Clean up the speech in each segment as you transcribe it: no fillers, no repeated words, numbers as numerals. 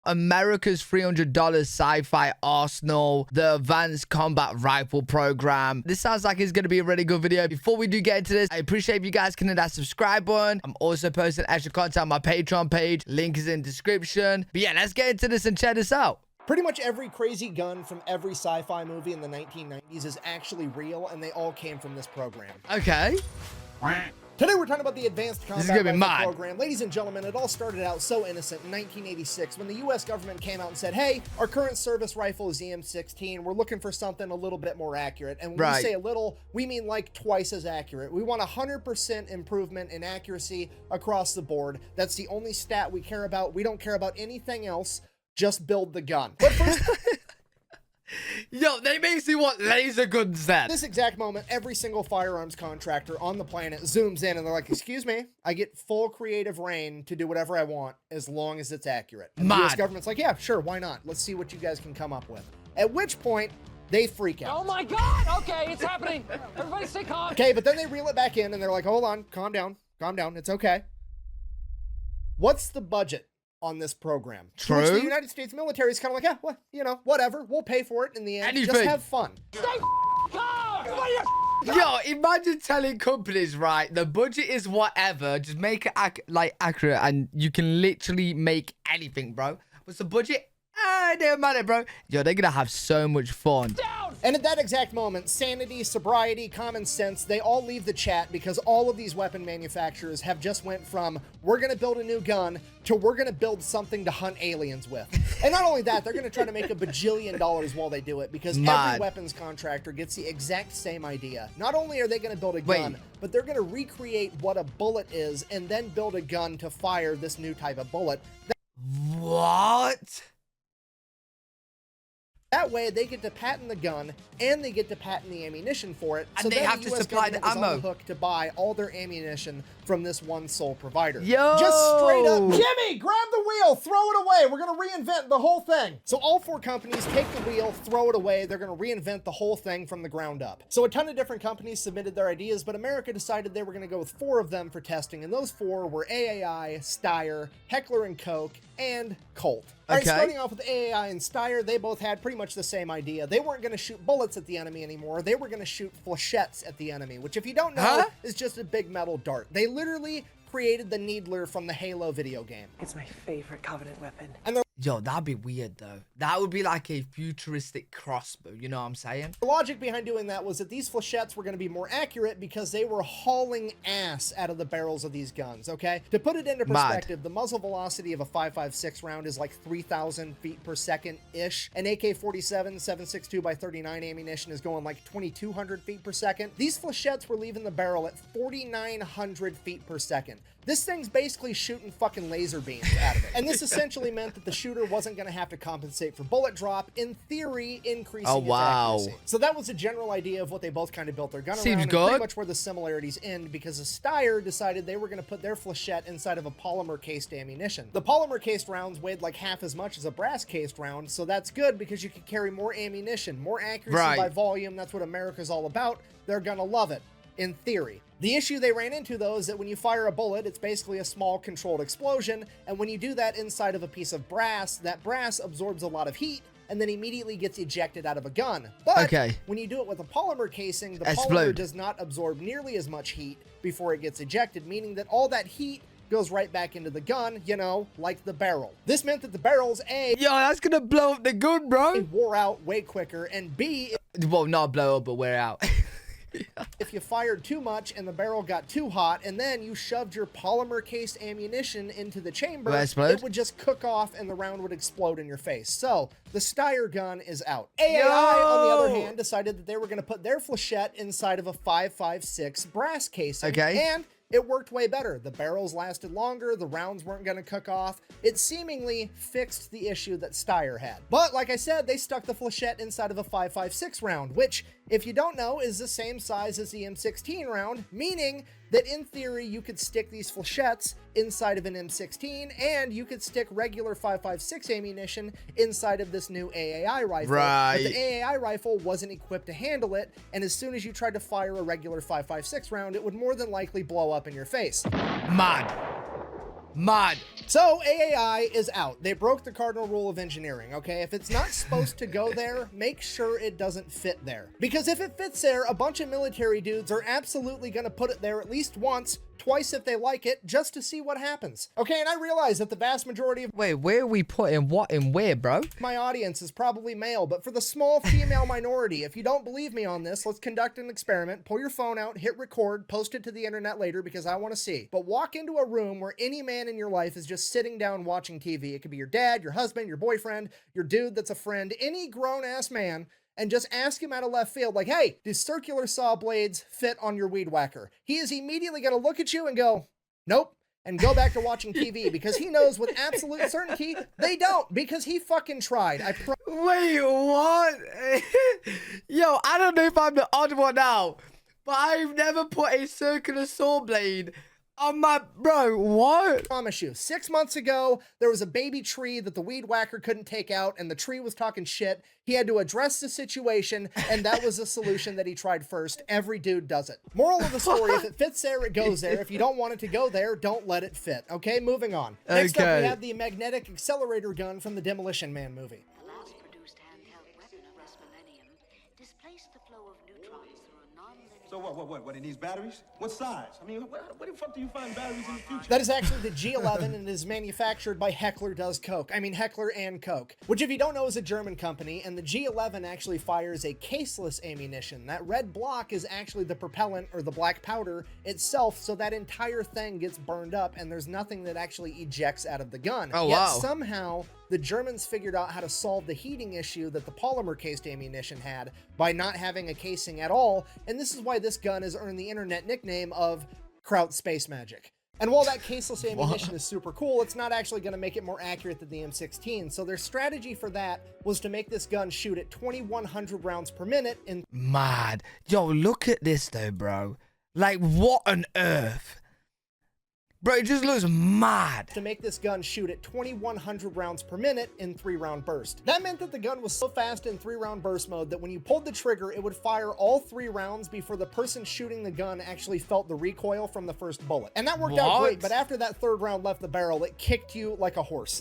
America's $300 sci-fi arsenal, the advanced combat rifle program. This sounds like it's going to be a really good video. Before we do get into this, I appreciate if you guys can hit that subscribe button. I'm also posting extra content on my Patreon page. Link is in description. But yeah, let's get into this and check this out. Pretty much every crazy gun from every sci-fi movie in the 1990s is actually real, and they all came from this program. Okay. Today we're talking about the Advanced Combat Rifle mad. Program. Ladies and gentlemen, it all started out so innocent in 1986 when the US government came out and said, hey, our current service rifle is the M16. We're looking for something a little bit more accurate. And when we say a little, we mean like twice as accurate. We want 100% improvement in accuracy across the board. That's the only stat we care about. We don't care about anything else. Just build the gun. But first... Yo, they basically want laser guns then. This exact moment, every single firearms contractor on the planet zooms in and they're like, excuse me, I get full creative reign to do whatever I want as long as it's accurate. And the US government's like, yeah, sure, why not? Let's see what you guys can come up with. At which point, they freak out. Oh my God, okay, it's happening. Everybody stay calm. Okay, but then they reel it back in and they're like, hold on, calm down, it's okay. What's the budget on this program? True. Which the United States military is kind of like, yeah, well, you know, whatever. We'll pay for it in the end. Just have fun. Stay calm. Yo, imagine telling companies, right, the budget is whatever, just make it accurate, and you can literally make anything, bro. What's the budget? It don't matter, bro. Yo, they're gonna have so much fun. And at that exact moment, sanity, sobriety, common sense, they all leave the chat because all of these weapon manufacturers have just went from, we're going to build a new gun, to we're going to build something to hunt aliens with. And not only that, they're going to try to make $1 bajillion while they do it because every weapons contractor gets the exact same idea. Not only are they going to build a gun, but they're going to recreate what a bullet is and then build a gun to fire this new type of bullet. What? That way, they get to patent the gun, and they get to patent the ammunition for it. And so they have to supply the ammo. On the hook to buy all their ammunition from this one sole provider. Yo! Just straight up, Jimmy, grab the wheel, throw it away. We're gonna reinvent the whole thing. So all four companies take the wheel, throw it away. They're gonna reinvent the whole thing from the ground up. So a ton of different companies submitted their ideas, but America decided they were gonna go with 4 of them for testing, and those 4 were AAI, Steyr, Heckler & Koch, and Colt. All right, starting off with AAI and Steyr, they both had pretty much the same idea. They weren't going to shoot bullets at the enemy anymore. They were going to shoot flechettes at the enemy, which if you don't know, is just a big metal dart. They literally created the Needler from the Halo video game. It's my favorite Covenant weapon. And they're Yo, that'd be weird, though. That would be like a futuristic crossbow, you know what I'm saying? The logic behind doing that was that these flechettes were going to be more accurate because they were hauling ass out of the barrels of these guns, okay? To put it into perspective, the muzzle velocity of a 5.56 round is like 3,000 feet per second-ish. An AK-47 7.62x39 ammunition is going like 2,200 feet per second. These flechettes were leaving the barrel at 4,900 feet per second. This thing's basically shooting fucking laser beams out of it. And this essentially meant that the shooter wasn't going to have to compensate for bullet drop, in theory, increasing its accuracy. So that was the general idea of what they both kind of built their gun around, and pretty much where the similarities end, because the Steyr decided they were going to put their flechette inside of a polymer-cased ammunition. The polymer-cased rounds weighed like half as much as a brass-cased round, so that's good because you can carry more ammunition, more accuracy by volume. That's what America's all about. They're going to love it, in theory. The issue they ran into, though, is that when you fire a bullet, it's basically a small controlled explosion, and when you do that inside of a piece of brass, that brass absorbs a lot of heat, and then immediately gets ejected out of a gun. But when you do it with a polymer casing, the polymer does not absorb nearly as much heat before it gets ejected, meaning that all that heat goes right back into the gun, you know, like the barrel. This meant that the barrels, A, yo, that's gonna blow up the gun, bro. Wore out way quicker, and B, well, not blow up, but wear out. If you fired too much and the barrel got too hot, and then you shoved your polymer-cased ammunition into the chamber, it would just cook off and the round would explode in your face. So, the Steyr gun is out. AAI, on the other hand, decided that they were going to put their flechette inside of a 5.56 brass casing. And it worked way better. The barrels lasted longer, the rounds weren't going to cook off. It seemingly fixed the issue that Steyr had. But like I said, they stuck the flechette inside of a 5.56 round, which, if you don't know, is the same size as the M16 round, meaning that in theory you could stick these flechettes inside of an M16 and you could stick regular 5.56 ammunition inside of this new AAI rifle. But the AAI rifle wasn't equipped to handle it, and as soon as you tried to fire a regular 5.56 round, it would more than likely blow up in your face. Mad. Mad. So AAI is out. They broke the cardinal rule of engineering, okay? If it's not supposed to go there, make sure it doesn't fit there. Because if it fits there, a bunch of military dudes are absolutely gonna put it there at least once, twice if they like it, just to see what happens. Okay, and I realize that the vast majority of Wait, where are we putting what in where, bro? my audience is probably male, but for the small female minority, if you don't believe me on this, let's conduct an experiment. Pull your phone out, hit record, post it to the internet later because I want to see. But walk into a room where any man in your life is just sitting down watching TV. It could be your dad, your husband, your boyfriend, your dude that's a friend, any grown-ass man, and just ask him out of left field, like, hey, do circular saw blades fit on your weed whacker? He is immediately going to look at you and go, nope, and go back to watching TV because he knows with absolute certainty they don't, because he fucking tried. Wait, what? Yo, I don't know if I'm the odd one out, but I've never put a circular saw blade on my... Bro, what? Promise you, 6 months ago, there was a baby tree that the weed whacker couldn't take out, and the tree was talking shit. He had to address the situation, and that was the solution that he tried first. Every dude does it. Moral of the story, if it fits there, it goes there. If you don't want it to go there, don't let it fit. Okay, moving on. Next up, we have the magnetic accelerator gun from the Demolition Man movie. The last produced handheld weapon of this millennium displaced the flow of neutrons through a non-linear... So what, it needs batteries? What size? I mean, where the fuck do you find batteries in the future? That is actually the G11 and it is manufactured by Heckler Does Coke. I mean, Heckler and Coke, which if you don't know is a German company, and the G11 actually fires a caseless ammunition. That red block is actually the propellant or the black powder itself, so that entire thing gets burned up and there's nothing that actually ejects out of the gun. Oh, Yet wow. somehow the Germans figured out how to solve the heating issue that the polymer cased ammunition had by not having a casing at all, and this is why this gun has earned the internet nickname of Kraut Space Magic. And while that caseless ammunition is super cool, it's not actually going to make it more accurate than the M16. So their strategy for that was to make this gun shoot at 2,100 rounds per minute in... Mad. Yo, look at this though, bro. Like, what on earth? Bro, it just looks mad. To make this gun shoot at 2,100 rounds per minute in 3-round burst. That meant that the gun was so fast in 3-round burst mode that when you pulled the trigger, it would fire all 3 rounds before the person shooting the gun actually felt the recoil from the first bullet. And that worked out great, but after that 3rd round left the barrel, it kicked you like a horse.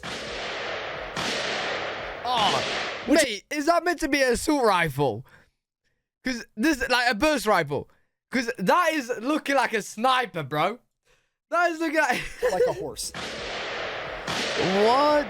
Oh, wait, is that meant to be an assault rifle? Because this, like a burst rifle. Because that is looking like a sniper, bro. That is looking like... like a horse. What?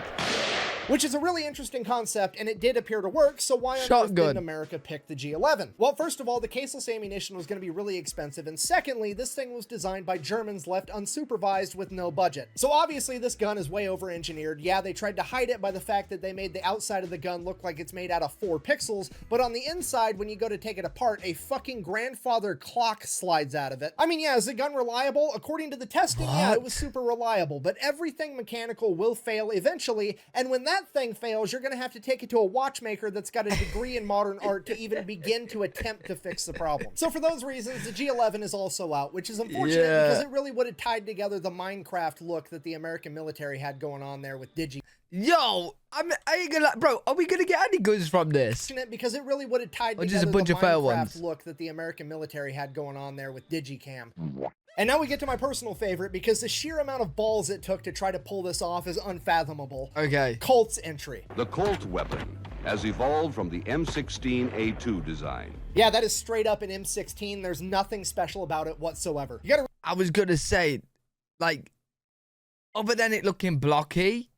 Which is a really interesting concept, and it did appear to work, so why on earth didn't America pick the G11? Well, first of all, the caseless ammunition was going to be really expensive, and secondly, this thing was designed by Germans left unsupervised with no budget. So obviously, this gun is way over-engineered. Yeah, they tried to hide it by the fact that they made the outside of the gun look like it's made out of 4 pixels, but on the inside, when you go to take it apart, a fucking grandfather clock slides out of it. I mean, yeah, is the gun reliable? According to the testing, yeah, it was super reliable, but everything mechanical will fail eventually, and when that thing fails, you're going to have to take it to a watchmaker that's got a degree in modern art to even begin to attempt to fix the problem. So for those reasons, the G11 is also out, which is unfortunate because it really would have tied together the Minecraft look that the American military had going on there with Digi. Yo, I ain't gonna, bro, are we gonna get any goods from this? Because it really would have tied together just a bunch the of fair Minecraft ones. look that the American military had going on there with Digicam. And now we get to my personal favorite, because the sheer amount of balls it took to try to pull this off is unfathomable. Okay. Colt's entry. The Colt weapon has evolved from the M16A2 design. Yeah, that is straight up an M16. There's nothing special about it whatsoever. You gotta I was gonna say, like, other than it looking blocky,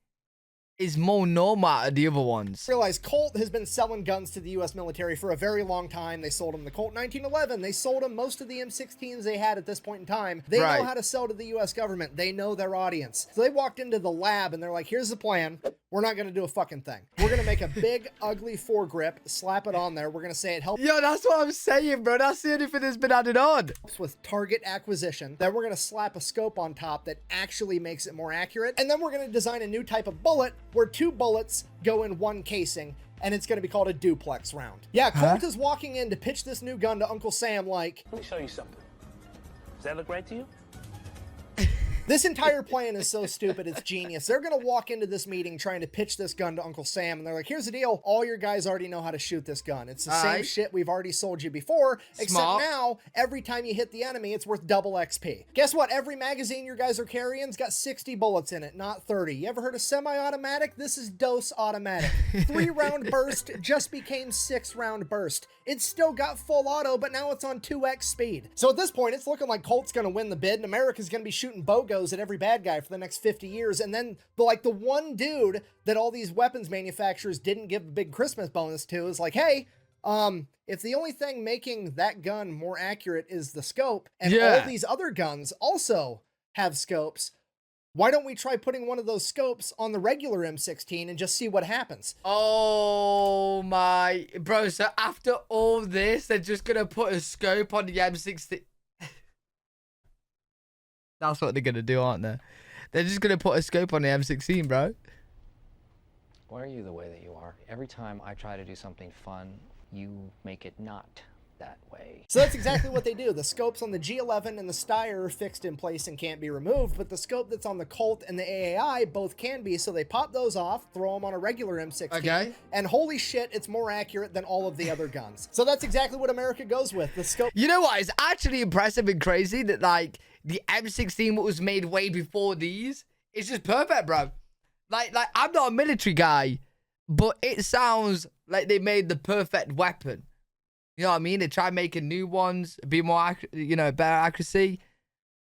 is more normal out of the other ones. realize Colt has been selling guns to the U.S. military for a very long time. They sold them the Colt 1911. They sold them most of the M16s they had at this point in time. They know how to sell to the U.S. government. They know their audience. So they walked into the lab and they're like, here's the plan. We're not going to do a fucking thing. We're going to make a big, ugly foregrip, slap it on there. We're going to say it helps. Yo, that's what I'm saying, bro. That's the only thing that's been added on. With target acquisition. Then we're going to slap a scope on top that actually makes it more accurate. And then we're going to design a new type of bullet where 2 bullets go in 1 casing, and it's going to be called a duplex round. Yeah, Colt is walking in to pitch this new gun to Uncle Sam like, Let me show you something. Does that look right to you? This entire plan is so stupid, it's genius. They're going to walk into this meeting trying to pitch this gun to Uncle Sam, and they're like, here's the deal. All your guys already know how to shoot this gun. It's the same shit we've already sold you before, except now, every time you hit the enemy, it's worth double XP. Guess what? Every magazine your guys are carrying's got 60 bullets in it, not 30. You ever heard of semi-automatic? This is dose automatic. 3-round burst just became 6-round burst. It's still got full auto, but now it's on 2x speed. So at this point, it's looking like Colt's going to win the bid, and America's going to be shooting BOGOs at every bad guy for the next 50 years. And then the one dude that all these weapons manufacturers didn't give a big Christmas bonus to is like, hey, if the only thing making that gun more accurate is the scope, and all these other guns also have scopes, why don't we try putting one of those scopes on the regular M16 and just see what happens? Oh my, bro, so after all this, they're just gonna put a scope on the M16. That's what they're gonna do, aren't they? They're just gonna put a scope on the M16, bro. Why are you the way that you are? Every time I try to do something fun, you make it not that way. So that's exactly what they do. The scopes on the G11 and the Steyr are fixed in place and can't be removed, but the scope that's on the Colt and the AAI both can be, so they pop those off, throw them on a regular M16, and holy shit, it's more accurate than all of the other guns. So that's exactly what America goes with. The scope. You know what? It's actually impressive and crazy that, like, the M16 was made way before these. It's just perfect, bro. Like I'm not a military guy, but it sounds like they made the perfect weapon. You know what I mean? They tried making new ones, be more, better accuracy.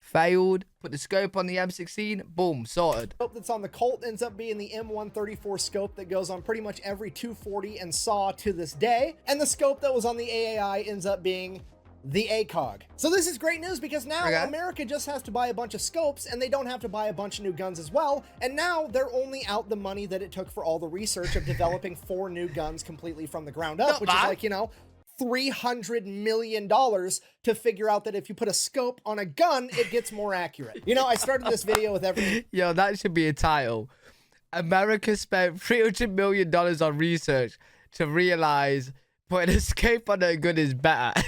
Failed. Put the scope on the M16. Boom, sorted. The scope that's on the Colt ends up being the M134 scope that goes on pretty much every 240 and SAW to this day. And the scope that was on the AAI ends up being the ACOG. So this is great news because now America just has to buy a bunch of scopes and they don't have to buy a bunch of new guns as well. And now they're only out the money that it took for all the research of developing 4 new guns completely from the ground up, which is like, $300 million to figure out that if you put a scope on a gun, it gets more accurate. I started this video with everything. Yo, that should be a title. America spent $300 million on research to realize putting a scope on a gun is better.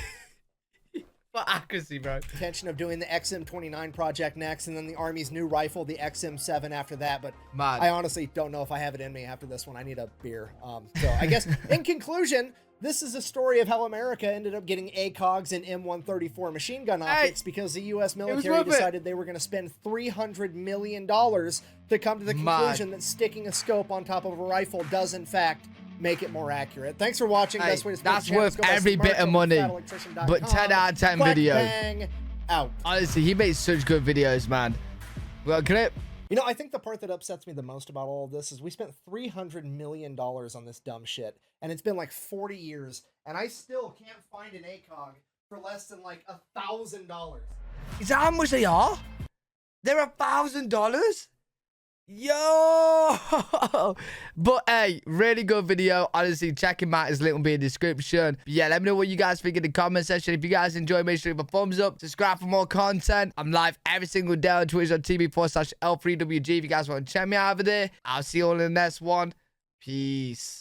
For accuracy, bro. Intention of doing the XM29 project next, and then the Army's new rifle, the XM7 after that, but I honestly don't know if I have it in me after this one. I need a beer. So I guess in conclusion, this is a story of how America ended up getting ACOGs and M134 machine gun optics because the U.S. military decided they were going to spend $300 million to come to the conclusion that sticking a scope on top of a rifle does, in fact, make it more accurate. Thanks for watching. Hey, that's worth every bit of money. But 10 out of 10 video. Bang, out. Honestly, he makes such good videos, man. Well, clip. I think the part that upsets me the most about all of this is we spent $300 million on this dumb shit, and it's been like 40 years, and I still can't find an ACOG for less than like $1,000. Is that how much they are? They're $1,000? Yo! But hey, really good video. Honestly, check him out. His link will be in the description. But yeah, let me know what you guys think in the comment section. If you guys enjoy, make sure you leave a thumbs up. Subscribe for more content. I'm live every single day on twitch.tv/L3WG. If you guys want to check me out over there, I'll see you all in the next one. Peace.